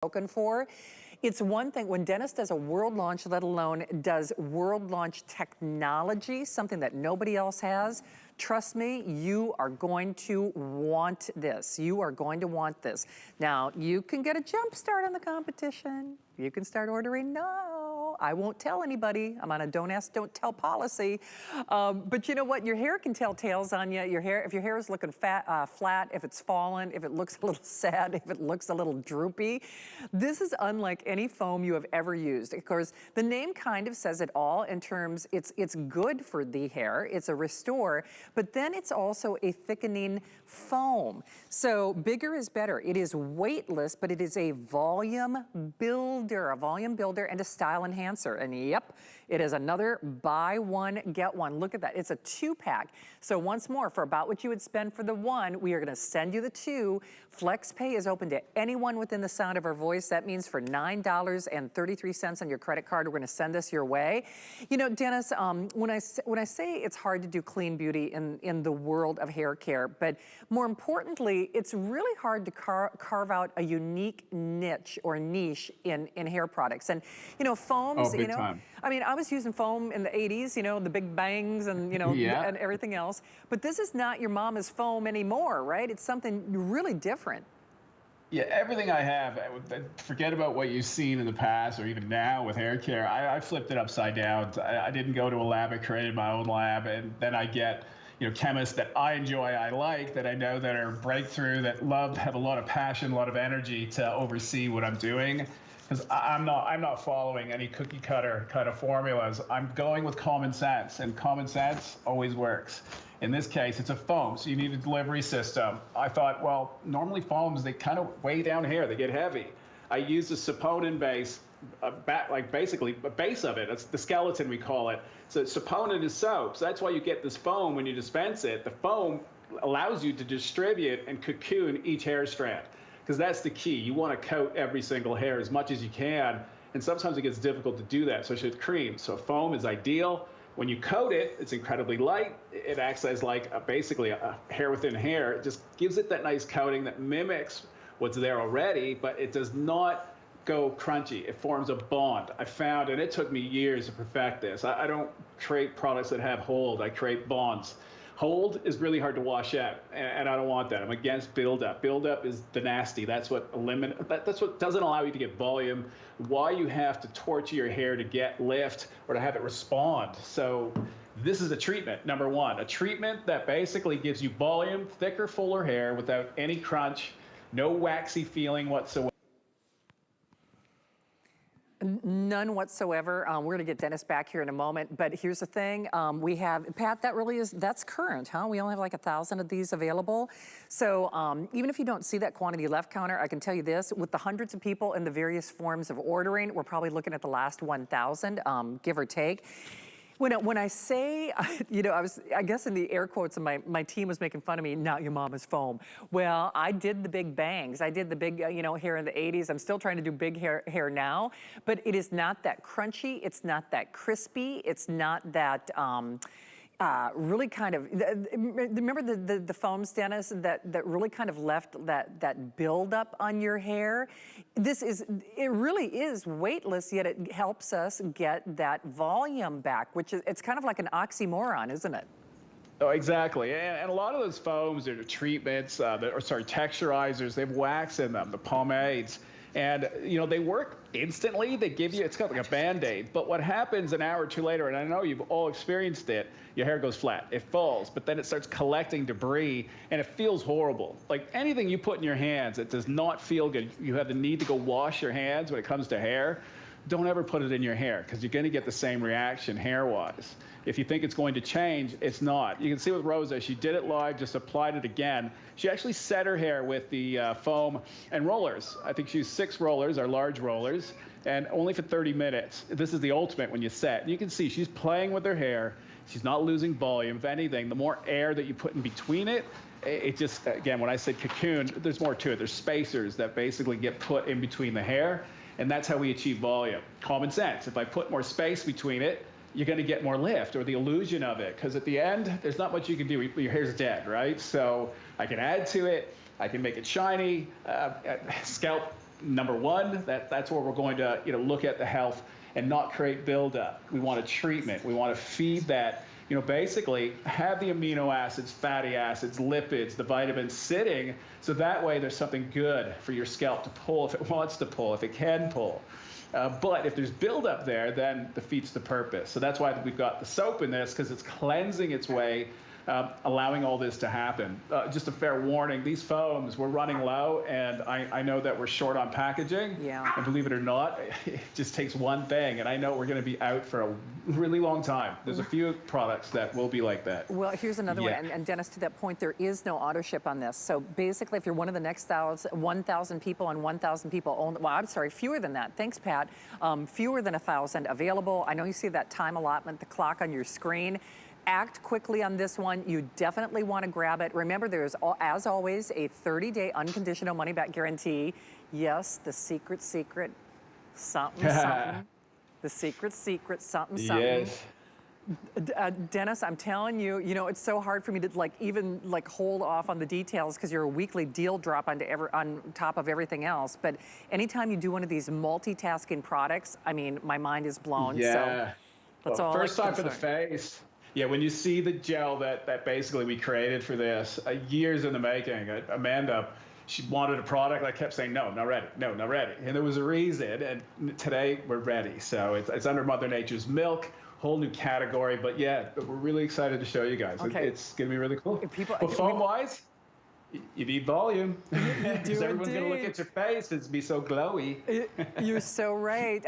spoken for. It's one thing when Dennis does a world launch, let alone does world launch technology, something that nobody else has. Trust me, you are going to want this. You are going to want this. Now, you can get a jump start on the competition. You can start ordering now. I won't tell anybody. I'm on a don't ask, don't tell policy. But you know what? Your hair can tell tales on you. Your hair, if your hair is looking flat, if it's fallen, if it looks a little sad, if it looks a little droopy, this is unlike any foam you have ever used. Of course, the name kind of says it all in terms, it's good for the hair. It's a restore, but then it's also a thickening foam. So bigger is better. It is weightless, but it is a volume builder and a style enhancer. And yep, it is another buy one, get one. Look at that, it's a 2-pack. So once more, for about what you would spend for the one, we are gonna send you the 2. Flex Pay is open to anyone within the sound of our voice. That means for $9.33 on your credit card, we're gonna send this your way. You know, Dennis, when I say it's hard to do clean beauty in the world of hair care, but more importantly, it's really hard to carve out a unique niche or niche in hair products. And, you know, foams, Oh, big time. I mean, I was using foam in the 80s, you know, the big bangs and, you know, Yeah. and everything else. But this is not your mama's foam anymore, right? It's something really different. Yeah, everything I have, forget about what you've seen in the past or even now with hair care. I flipped it upside down. I didn't go to a lab. I created my own lab, and then I get, you know, chemists that I enjoy, I like, that I know that are breakthrough, that have a lot of passion, a lot of energy to oversee what I'm doing. Because I'm not following any cookie cutter kind of formulas. I'm going with common sense, and common sense always works. In this case, it's a foam, so you need a delivery system. I thought, well, normally foams, they kind of weigh down here, they get heavy. I used a saponin base, like basically a base of it. That's the skeleton, we call it. So saponin is soap, so that's why you get this foam when you dispense it. The foam allows you to distribute and cocoon each hair strand, because that's the key. You want to coat every single hair as much as you can, and sometimes it gets difficult to do that, especially with cream. So foam is ideal. When you coat it, it's incredibly light. It acts as like basically a hair within hair. It just gives it that nice coating that mimics what's there already, but it does not go crunchy. It forms a bond. I found, and it took me years to perfect this. I don't create products that have hold. I create bonds. Hold is really hard to wash out, and I don't want that. I'm against buildup. Buildup is the nasty. That's what that's what doesn't allow you to get volume. Why you have to torture your hair to get lift or to have it respond. So this is a treatment, number one. A treatment that basically gives you volume, thicker, fuller hair without any crunch, no waxy feeling whatsoever. None whatsoever. We're gonna get Dennis back here in a moment, but here's the thing. We have, Pat, that's current, huh? We only have like 1,000 of these available. So even if you don't see that quantity left counter, I can tell you this, with the hundreds of people in the various forms of ordering, we're probably looking at the last 1,000, give or take. When I say, you know, I guess in the air quotes, and my team was making fun of me, not your mama's foam. Well, I did the big bangs. I did the big, you know, hair in the 80s. I'm still trying to do big hair now, but it is not that crunchy. It's not that crispy. It's not that, really kind of, remember the foams, Dennis, that really kind of left that buildup on your hair? It really is weightless, yet it helps us get that volume back, which is, it's kind of like an oxymoron, isn't it? Oh, exactly. And a lot of those foams are treatments, texturizers, they have wax in them, the pomades. And, you know, they work instantly. They give you, it's kind of like a Band-Aid. But what happens an hour or two later, and I know you've all experienced it, your hair goes flat. It falls, but then it starts collecting debris, and it feels horrible. Like anything you put in your hands, it does not feel good. You have the need to go wash your hands when it comes to hair. Don't ever put it in your hair, because you're going to get the same reaction hair-wise. If you think it's going to change, it's not. You can see with Rosa, she did it live, just applied it again. She actually set her hair with the foam and rollers. I think she used 6 rollers, our large rollers, and only for 30 minutes. This is the ultimate when you set. And you can see she's playing with her hair. She's not losing volume. If anything, the more air that you put in between it, it just, again, when I said cocoon, there's more to it. There's spacers that basically get put in between the hair, and that's how we achieve volume. Common sense. If I put more space between it, you're going to get more lift, or the illusion of it, because at the end, there's not much you can do. Your hair's dead, right? So I can add to it. I can make it shiny. Scalp number one, that's where we're going to look at the health and not create buildup. We want a treatment. We want to feed that, basically have the amino acids, fatty acids, lipids, the vitamins sitting, so that way there's something good for your scalp to pull if it wants to pull, if it can pull. But if there's buildup there, then defeats the purpose. So that's why we've got the soap in this, because it's cleansing its way, allowing all this to happen. Just a fair warning, these foams, we're running low, and I know that we're short on packaging. Yeah. And believe it or not, it just takes one thing, and I know we're going to be out for a really long time. There's a few products that will be like that. Well, here's another one, and Dennis, to that point, there is no auto ship on this. So basically, if you're one of the next 1,000 people and 1,000 people only, well, I'm sorry, fewer than that. Thanks, Pat. Fewer than 1,000 available. I know you see that time allotment, the clock on your screen. Act quickly on this one. You definitely want to grab it. Remember, there's, as always, a 30-day unconditional money-back guarantee. Yes, the secret, something, something. The secret, something, something. Yes. Dennis, I'm telling you, it's so hard for me to even hold off on the details because you're a weekly deal drop on top of everything else. But anytime you do one of these multitasking products, I mean, my mind is blown. Yeah. So that's all. First time for the face. Yeah, when you see the gel that basically we created for this, years in the making, Amanda, she wanted a product. I kept saying, no, not ready. No, not ready. And there was a reason. And today we're ready. So it's under Mother Nature's milk, whole new category. But yeah, we're really excited to show you guys. Okay. It's going to be really cool. But foam-wise, you need volume. Because everyone's going to look at your face. It's be so glowy. You're so right.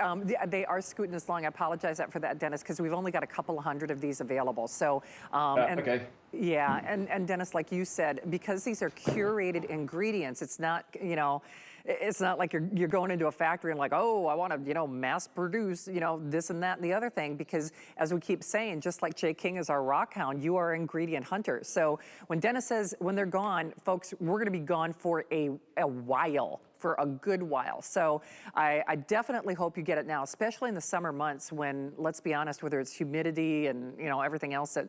They are scooting us along. I apologize for that, Dennis, because we've only got a couple hundred of these available. So, okay. Yeah, and Dennis, like you said, because these are curated ingredients, it's not, it's not like you're going into a factory and oh, I want to, mass produce, this and that and the other thing, because as we keep saying, just like Jay King is our rock hound, you are ingredient hunter. So when Dennis says when they're gone, folks, we're going to be gone for a while. For a good while. So I definitely hope you get it now, especially in the summer months when, let's be honest, whether it's humidity and everything else, that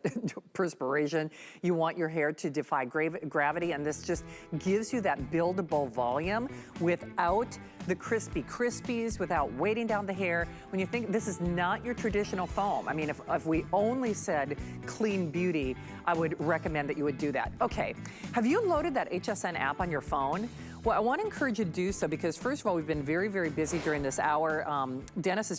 perspiration, you want your hair to defy gravity, and this just gives you that buildable volume without the crispies, without weighting down the hair. When you think this is not your traditional foam, I mean, if we only said clean beauty, I would recommend that you would do that. Okay, have you loaded that HSN app on your phone? Well, I want to encourage you to do so because, first of all, we've been very, very busy during this hour. Dennis is just